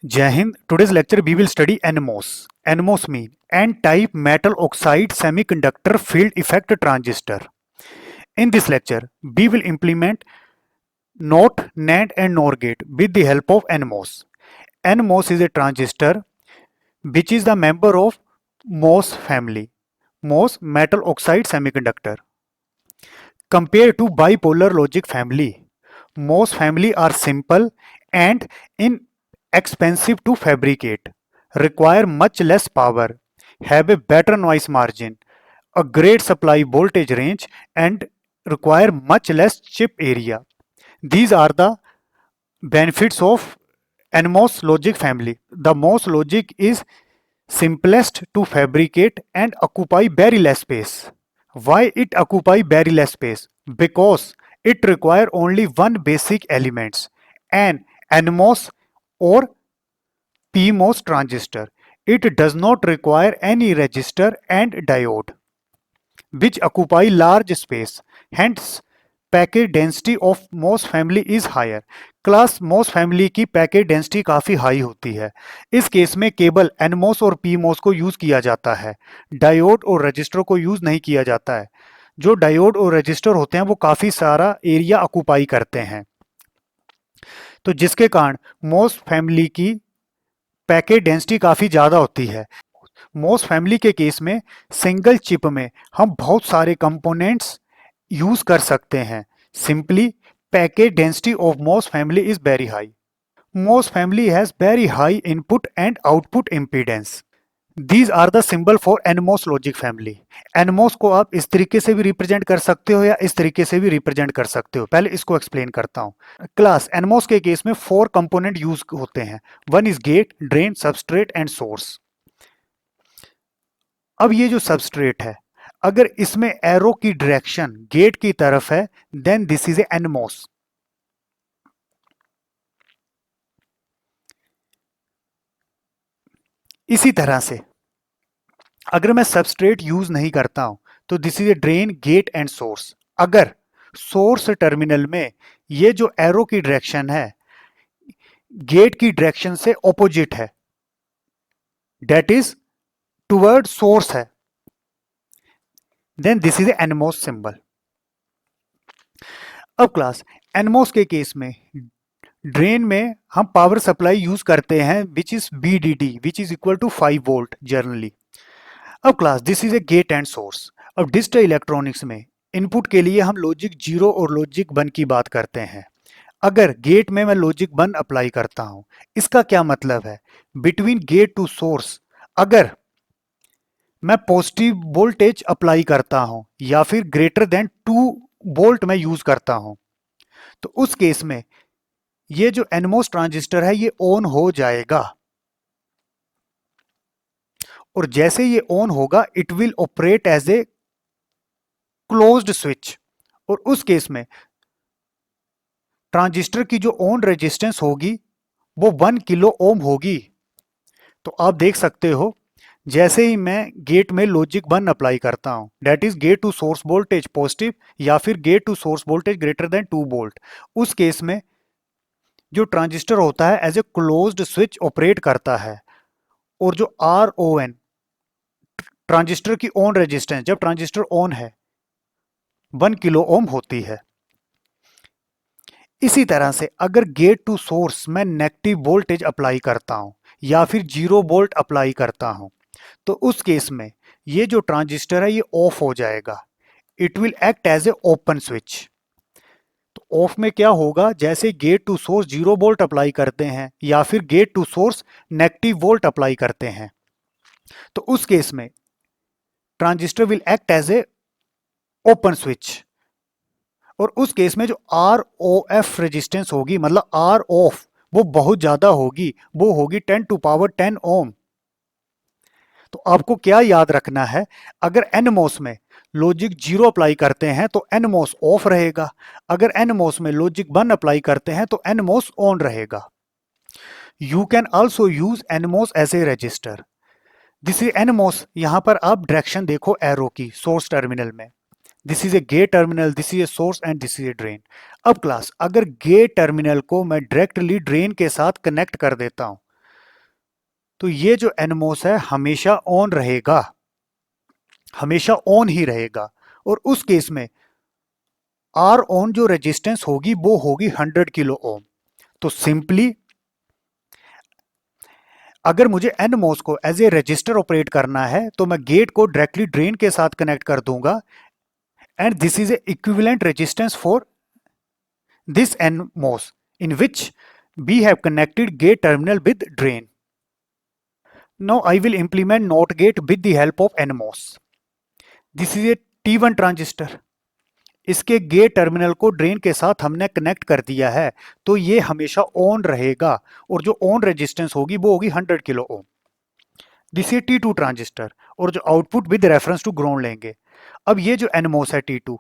Jai Hind. Today's lecture we will study NMOS. NMOS mean N-type metal oxide semiconductor field effect transistor. In this lecture, we will implement NOT, NAND and NOR gate with the help of NMOS. NMOS is a transistor which is the member of MOS family. MOS metal oxide semiconductor. Compared to bipolar logic family, MOS family are simple and inexpensive to fabricate, require much less power, have a better noise margin, a great supply voltage range, and require much less chip area. These are the benefits of NMOS logic family. The MOS logic is simplest to fabricate and occupy very less space. Why it occupy very less space? Because it require only one basic elements, an NMOS or PMOS transistor. It does not require any resistor and diode, which occupy large space. Hence, package density of MOS family is higher. Class MOS family की package density काफ़ी high होती है. इस case में केवल NMOS और PMOS को use किया जाता है, डायोड और रजिस्टर को यूज़ नहीं किया जाता है. जो डायोड और रजिस्टर होते हैं वो काफ़ी सारा एरिया ऑक्यूपाई करते हैं, तो जिसके कारण MOS फैमिली की पैकेज डेंसिटी काफ़ी ज़्यादा होती है. MOS फैमिली के केस में सिंगल चिप में हम बहुत सारे कंपोनेंट्स यूज कर सकते हैं. Simply package density of MOS family is very high. MOS family has very high input and output impedance. These are the symbol for NMOS logic family. NMOS को आप इस तरीके से भी रिप्रेजेंट कर सकते हो या इस तरीके से भी रिप्रेजेंट कर सकते हो. पहले इसको एक्सप्लेन करता हूं. क्लास NMOS के केस में 4 कंपोनेंट यूज होते हैं. One is get, drain, substrate and source. अब ये जो सबस्ट्रेट है, अगर इसमें एरो की डायरेक्शन गेट की तरफ है, then this is a NMOS. इसी तरह से अगर मैं सबस्ट्रेट यूज नहीं करता हूं तो this is a drain, gate and source. अगर सोर्स टर्मिनल में ये जो एरो की डायरेक्शन है गेट की डायरेक्शन से ऑपोजिट है, दैट इज टुवर्ड सोर्स है, then this is a NMOS symbol. अब क्लास NMOS के केस में ड्रेन में हम पावर सप्लाई यूज करते हैं which is VDD which is equal to 5 volt generally. अब class this is a gate and source. अब डिजिटल इलेक्ट्रॉनिक्स में इनपुट के लिए हम लॉजिक 0 और लॉजिक 1 की बात करते हैं. अगर गेट में मैं लॉजिक 1 अप्लाई करता हूं, इसका क्या मतलब है? बिटवीन गेट टू सोर्स अगर मैं पॉजिटिव वोल्टेज अप्लाई करता हूं या फिर ग्रेटर देन 2 वोल्ट में यूज करता हूं, तो उस केस में ये जो NMOS ट्रांजिस्टर है ये ऑन हो जाएगा. और जैसे ये ऑन होगा it will operate as a closed switch. और उस केस में ट्रांजिस्टर की जो ऑन रेजिस्टेंस होगी वो 1 किलो ओम होगी. तो आप देख सकते हो जैसे ही मैं गेट में लॉजिक 1 अप्लाई करता हूं, that is gate to source voltage positive या फिर gate to source voltage greater than 2 volt, उस केस में जो ट्रांजिस्टर होता है as a closed switch operate करता है. और जो RON ट्रांजिस्टर की ऑन रेजिस्टेंस जब ट्रांजिस्टर ऑन है 1 किलो ओम होती है. इसी तरह से अगर गेट टू सोर्स में नेगेटिव वोल्टेज अप्लाई करता हूं या फिर 0 वोल्ट अप्लाई करता हूं, तो उस केस में ये जो ट्रांजिस्टर है ये ऑफ हो जाएगा. It will act as a open switch. तो ऑफ में क्या होगा? जैसे gate to source 0 volt apply करते हैं या फिर gate to source negative volt apply करते हैं, तो उस केस में transistor will act as a open switch. और उस केस में जो ROF रेजिस्टेंस होगी, मतलब R ऑफ, वो बहुत ज्यादा होगी, वो होगी 10 टू पावर 10 ओम. तो आपको क्या याद रखना है? अगर NMOS में लॉजिक 0 अप्लाई करते हैं तो NMOS ऑफ रहेगा. अगर NMOS में लॉजिक 1 अप्लाई करते हैं तो NMOS ऑन रहेगा. You can also use NMOS as a register. This is NMOS. यहां पर आप डायरेक्शन देखो एरो की सोर्स टर्मिनल में. This is a gate terminal, this is a source and this is a drain. अब class अगर gate terminal को मैं डायरेक्टली ड्रेन के साथ कनेक्ट कर देता हूं, तो ये जो NMOS है हमेशा ऑन रहेगा, हमेशा ऑन ही रहेगा। और उस केस में आर ऑन जो रेजिस्टेंस होगी वो होगी 100 किलो ओम। तो सिंपली अगर मुझे NMOS को एज ए रजिस्टर ऑपरेट करना है तो मैं गेट को डायरेक्टली ड्रेन के साथ कनेक्ट कर दूंगा, and this is A equivalent resistance for this NMOS in which we have connected gate terminal with drain. Now I will implement NOT gate with the help of NMOS. This is a T1 transistor. इसके gate terminal को drain के साथ हमने connect कर दिया है, तो ये हमेशा ऑन रहेगा और जो ऑन रेजिस्टेंस होगी वो होगी 100 kilo ohm. This is T2 transistor और जो output with reference to ground लेंगे। अब ये जो NMOS है T2,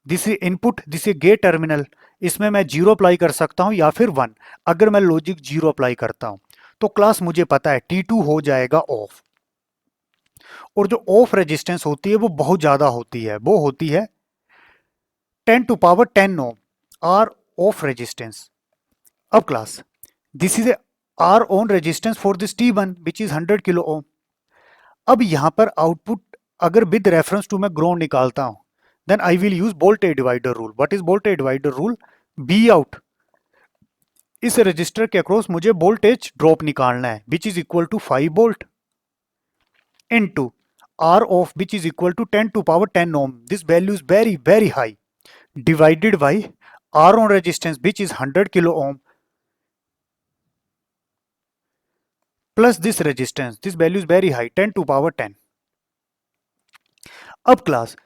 this is input, this is gate terminal. इसमें मैं 0 अप्लाई कर सकता हूं या फिर 1। अगर मैं लॉजिक 0 अप्लाई करता हूं तो क्लास मुझे पता है T2 हो जाएगा ऑफ, और जो ऑफ रेजिस्टेंस होती है वो बहुत ज्यादा होती है, वो होती है 10 to power 10 ohm R off resistance. अब class this is a R on resistance for this T1 which is 100 kilo ohm. अब यहां पर आउटपुट अगर विद रेफरेंस टू मैं ग्राउंड निकालता हूं, then I will use voltage divider rule. What is voltage divider rule? B out, इस resistor के across मुझे वोल्टेज ड्रॉप निकालना है which is equal to 5 volt into R off which is equal to 10 to power 10 ohm. This value is very very high, divided by R on resistance which is 100 kilo ohm plus this resistance, this value is very high 10 to power 10। अब class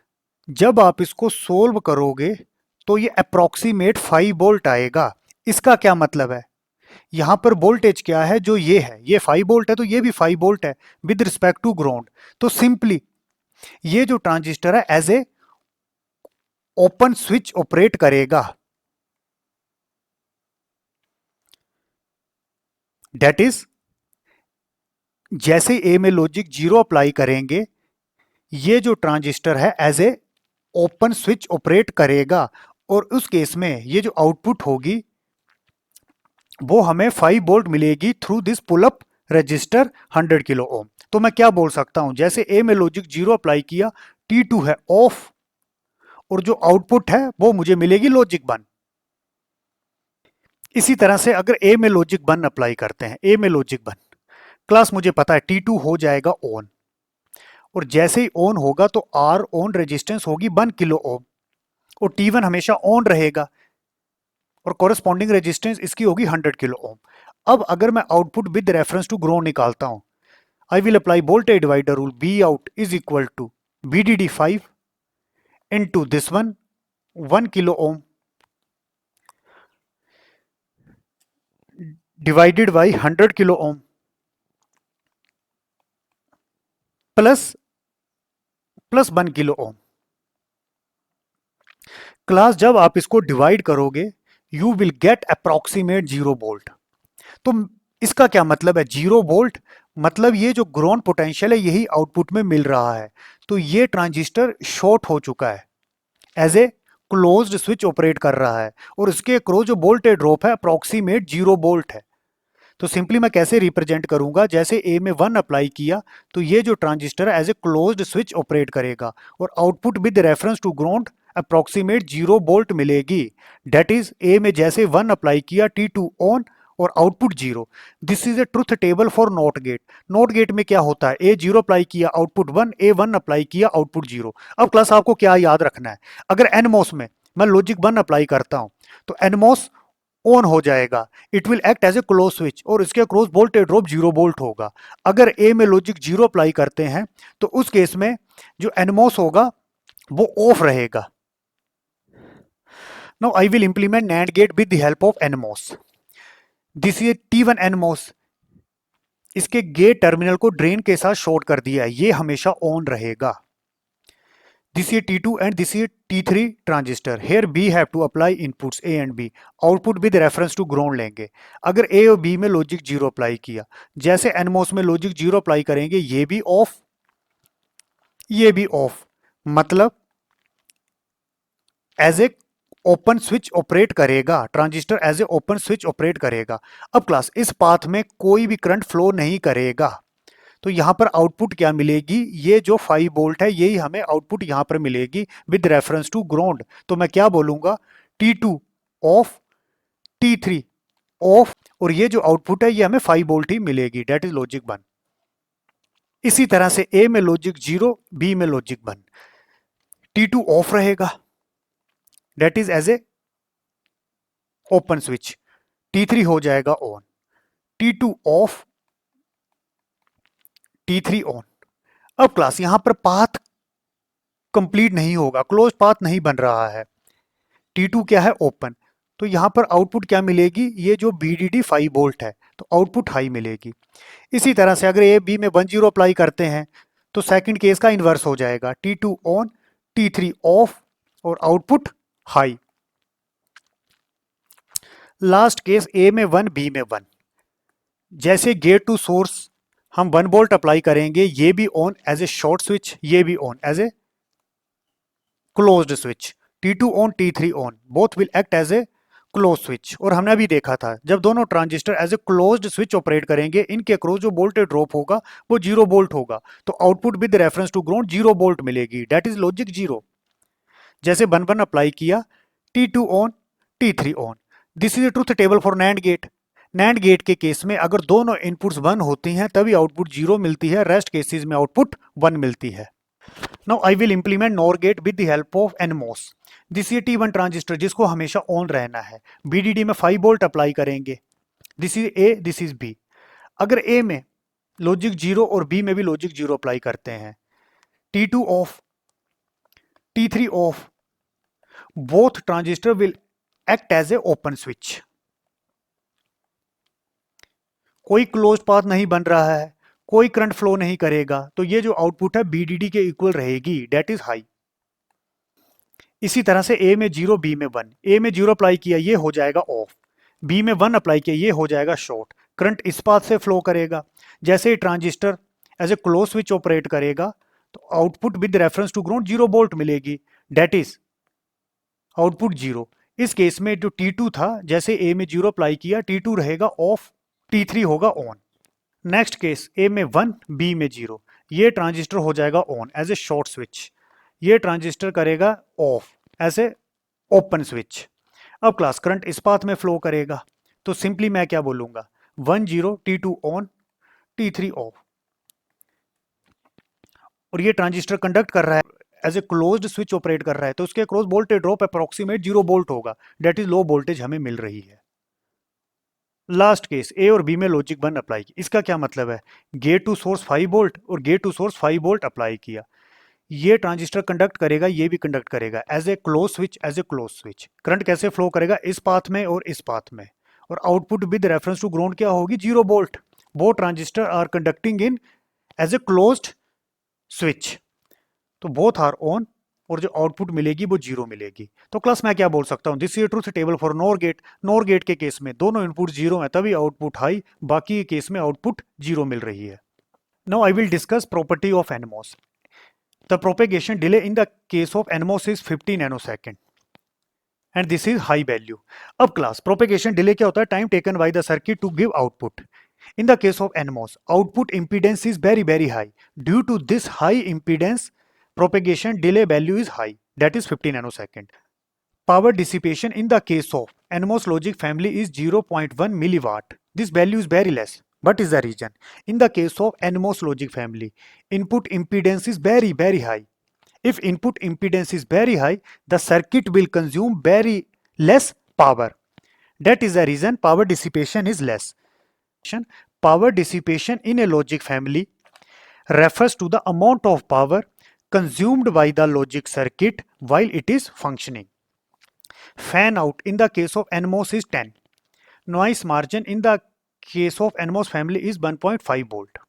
जब आप इसको solve करोगे तो ये approximate 5 volt आएगा। इसका क्या मतलब है, यहां पर वोल्टेज क्या है, जो ये है ये 5 वोल्ट है तो ये भी 5 वोल्ट है विद रिस्पेक्ट टू ग्राउंड। तो सिंपली ये जो ट्रांजिस्टर है as a open switch operate करेगा, दैट इज जैसे ए में लॉजिक 0 अप्लाई करेंगे ये जो ट्रांजिस्टर है as a open switch operate करेगा, और उस केस में ये जो आउटपुट होगी वो हमें 5 वोल्ट मिलेगी through this pull up resistor 100 kilo ohm. तो मैं क्या बोल सकता हूं, जैसे ए में लॉजिक 0 अप्लाई किया, T2 है ऑफ, और जो आउटपुट है वो मुझे मिलेगी लॉजिक 1। इसी तरह से अगर ए में लॉजिक 1 अप्लाई करते हैं, ए में लॉजिक 1, क्लास मुझे पता है T2 हो जाएगा ऑन, और जैसे ही ऑन होगा तो R ऑन रेजिस्टेंस होगी 1 किलो ओम, और T1 हमेशा ऑन रहेगा और कॉरेस्पॉन्डिंग रेजिस्टेंस इसकी होगी 100 किलो ओम। अब अगर मैं output with reference to ground निकालता हूं, I will apply voltage divider rule, B out is equal to VDD 5 into this one 1 kilo ohm divided by 100 kilo ohm plus 1 kilo ohm. Class जब आप इसको divide करोगे you will get approximate 0 volt. तो इसका क्या मतलब है 0 volt, मतलब ये जो ग्राउंड पोटेंशियल है यही आउटपुट में मिल रहा है। तो ये ट्रांजिस्टर शॉर्ट हो चुका है, as a closed switch operate कर रहा है, और इसके अक्रॉस जो वोल्टेज ड्रॉप है अप्रोक्सीमेट 0 वोल्ट है। तो सिंपली मैं कैसे रिप्रेजेंट करूंगा, जैसे ए में 1 अप्लाई किया तो ये जो ट्रांजिस्टर है as a closed switch operate करेगा, और output with reference to ground approximate 0 volt मिलेगी। दैट इज ए में जैसे 1 अप्लाई किया T2 ऑन और output 0। This is a truth table for not gate. Not gate में क्या होता है, ए 0 अप्लाई किया आउटपुट 1, ए 1 अप्लाई किया आउटपुट 0। अब क्लास आपको क्या याद रखना है, अगर NMOS में मैं लॉजिक 1 अप्लाई करता हूं तो NMOS ऑन हो जाएगा, it will act as a close switch, और इसके अक्रॉस वोल्टेज ड्रॉप 0 वोल्ट होगा। अगर ए में लॉजिक 0 अप्लाई करते हैं तो उस केस में जो NMOS होगा वो ऑफ रहेगा। Now I will implement NAND gate with the help of NMOS। This is T1 NMOS, इसके गेट टर्मिनल को ड्रेन के साथ शॉर्ट कर दिया है, ये हमेशा ऑन रहेगा। This is T2 and this is T3 transistor. Here we have to apply inputs A and B, output with reference to ground लेंगे। अगर A और B में लॉजिक 0 अप्लाई किया, जैसे NMOS में लॉजिक 0 अप्लाई करेंगे, ये भी ऑफ, ये भी ऑफ, मतलब as a open switch operate करेगा, transistor as a open switch operate करेगा। अब क्लास इस पाथ में कोई भी करंट फ्लो नहीं करेगा, तो यहां पर आउटपुट क्या मिलेगी, ये जो 5 वोल्ट है यही हमें आउटपुट यहां पर मिलेगी विद रेफरेंस टू ग्राउंड। तो मैं क्या बोलूंगा, T2 ऑफ, T3 ऑफ, और ये जो आउटपुट है ये हमें 5 वोल्ट ही मिलेगी, डेट इज लॉजिक 1। इसी तरह से ए में लॉजिक 0, बी में लॉजिक 1। T2 ऑफ रहेगा, that is as a open switch, T3 हो जाएगा on, T2 off, T3 on. अब क्लास यहां पर पाथ कंप्लीट नहीं होगा, क्लोज पाथ नहीं बन रहा है, T2 क्या है, ओपन। तो यहां पर आउटपुट क्या मिलेगी, ये जो VDD 5 वोल्ट है तो आउटपुट हाई मिलेगी। इसी तरह से अगर ए बी में 10 अप्लाई करते हैं तो सेकंड केस का इन्वर्स हो जाएगा, T2 ऑन, T3 ऑफ और आउटपुट हाई। लास्ट केस ए में 1 बी में 1, जैसे गेट टू सोर्स हम 1 वोल्ट अप्लाई करेंगे, ये भी on as a short switch, ये भी on as a closed switch. T2 on, T3 on, both will act as a close switch. और हमने अभी देखा था जब दोनों transistor as a closed switch operate करेंगे, इनके अक्रॉस जो वोल्टेज ड्रॉप होगा वो 0 वोल्ट होगा, तो output with reference to ground 0 volt मिलेगी, दैट इज लॉजिक 0। जैसे 1 अप्लाई किया, T2 on, T3 on. This is truth table for NAND gate. NAND gate के केस में अगर दोनों इनपुट्स 1 होती हैं तभी आउटपुट 0 मिलती है, रेस्ट केसेस में आउटपुट 1 मिलती है। Now I will implement NOR gate with the help of NMOS। This ये T1 ट्रांजिस्टर जिसको हमेशा ऑन रहना है, VDD में 5 वोल्ट अप्लाई करेंगे, this is A, this is B। अगर A में लॉजिक 0 और B में भी लॉजिक 0 अप्लाई करते हैं, T2 off, T3 off, both transistor will act as a open switch. कोई क्लोज पाथ नहीं बन रहा है, कोई करंट फ्लो नहीं करेगा, तो ये जो आउटपुट है BDD के इक्वल रहेगी, डेट इज हाई। इसी तरह से A में 0, B में 1, A में 0 अप्लाई किया ये हो जाएगा ऑफ, B में 1 अप्लाई किया ये हो जाएगा शॉर्ट, करंट इस पाथ से फ्लो करेगा। जैसे ही transistor as a close switch operate करेगा तो output with reference to ground 0 volt मिलेगी, डेट इज आउटपुट 0। इस केस में जो T2 था, जैसे A में 0 अप्लाई किया, T2 रहेगा ऑफ, T3 होगा ऑन। नेक्स्ट केस A में 1, B में 0, ये ट्रांजिस्टर हो जाएगा on as a short switch, ये ट्रांजिस्टर करेगा off as a open switch. अब क्लास करंट इस पाथ में फ्लो करेगा, तो सिंपली मैं क्या बोलूंगा, 1 0, T2 ऑन, T3 ऑफ। और ये ट्रांजिस्टर कंडक्ट कर रहा है as a closed switch operate कर रहा है, तो उसके across voltage drop approximate 0 volt होगा, डेट इज लो वोल्टेज हमें मिल रही है। लास्ट केस A और B में लॉजिक 1 अप्लाई किया, इसका क्या मतलब है, गेट टू सोर्स 5 वोल्ट और gate to source 5 volt apply किया, ये ट्रांजिस्टर कंडक्ट करेगा, ये भी कंडक्ट करेगा as a close switch, as a close switch. Current कैसे फ्लो करेगा, इस पाथ में और इस पाथ में, और output with reference to ground क्या होगी, 0 वोल्ट। वो transistor are conducting in as a closed switch, तो बोथ आर ऑन, और जो आउटपुट मिलेगी वो 0 मिलेगी। तो क्लास मैं क्या बोल सकता हूँ, this is truth table for NOR gate. NOR gate के केस में दोनों इनपुट 0 है तभी आउटपुट हाई, बाकी के केस में आउटपुट 0 मिल रही है। Now I will discuss property of NMOS। The propagation delay in the case of NMOS is 50 nanosecond and this is high value. अब class propagation delay क्या होता है, time taken by the circuit to give output. In the case of NMOS, output impedance is very high. Due to this high impedance, propagation delay value is high, that is 50 nanosecond. Power dissipation in the case of NMOS logic family is 0.1 milliwatt. This value is very less. What is the reason? In the case of NMOS logic family, input impedance is very high. If input impedance is very high, the circuit will consume very less power. That is the reason power dissipation is less. Power dissipation in a logic family refers to the amount of power consumed by the logic circuit while it is functioning. Fan out in the case of NMOS is 10. Noise margin in the case of NMOS family is 1.5 volt.